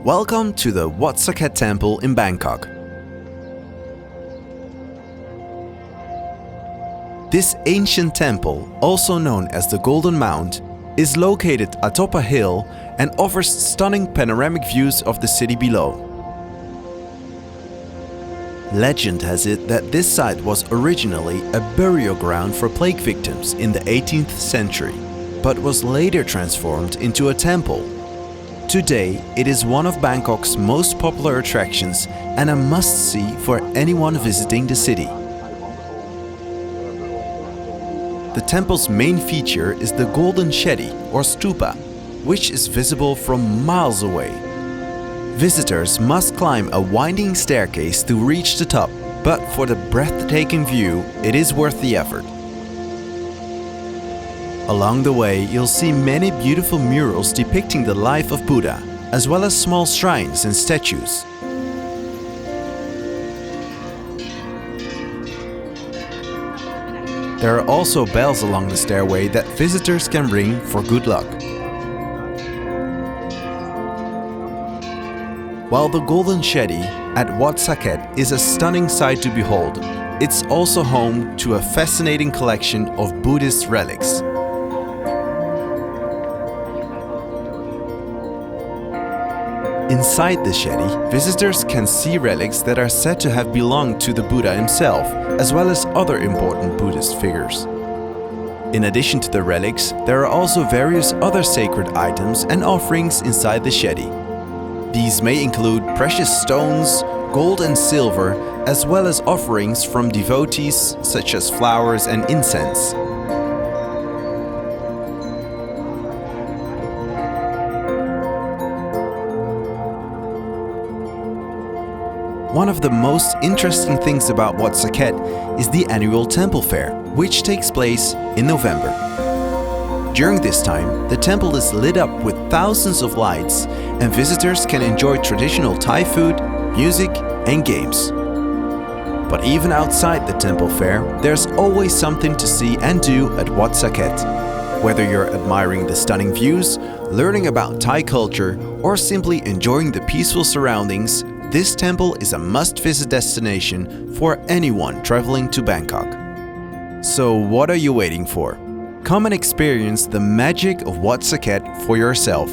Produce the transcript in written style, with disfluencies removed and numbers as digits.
Welcome to the Wat Saket temple in Bangkok. This ancient temple, also known as the Golden Mount, is located atop a hill and offers stunning panoramic views of the city below. Legend has it that this site was originally a burial ground for plague victims in the 18th century, but was later transformed into a temple. Today, it is one of Bangkok's most popular attractions and a must-see for anyone visiting the city. The temple's main feature is the golden chedi or stupa, which is visible from miles away. Visitors must climb a winding staircase to reach the top, but for the breathtaking view, it is worth the effort. Along the way, you'll see many beautiful murals depicting the life of Buddha, as well as small shrines and statues. There are also bells along the stairway that visitors can ring for good luck. While the Golden Chedi at Wat Saket is a stunning sight to behold, it's also home to a fascinating collection of Buddhist relics. Inside the chedi, visitors can see relics that are said to have belonged to the Buddha himself, as well as other important Buddhist figures. In addition to the relics, there are also various other sacred items and offerings inside the chedi. These may include precious stones, gold and silver, as well as offerings from devotees such as flowers and incense. One of the most interesting things about Wat Saket is the annual temple fair, which takes place in November. During this time, the temple is lit up with thousands of lights and visitors can enjoy traditional Thai food, music and games. But even outside the temple fair, there's always something to see and do at Wat Saket. Whether you're admiring the stunning views, learning about Thai culture, or simply enjoying the peaceful surroundings, this temple is a must-visit destination for anyone traveling to Bangkok. So what are you waiting for? Come and experience the magic of Wat Saket for yourself.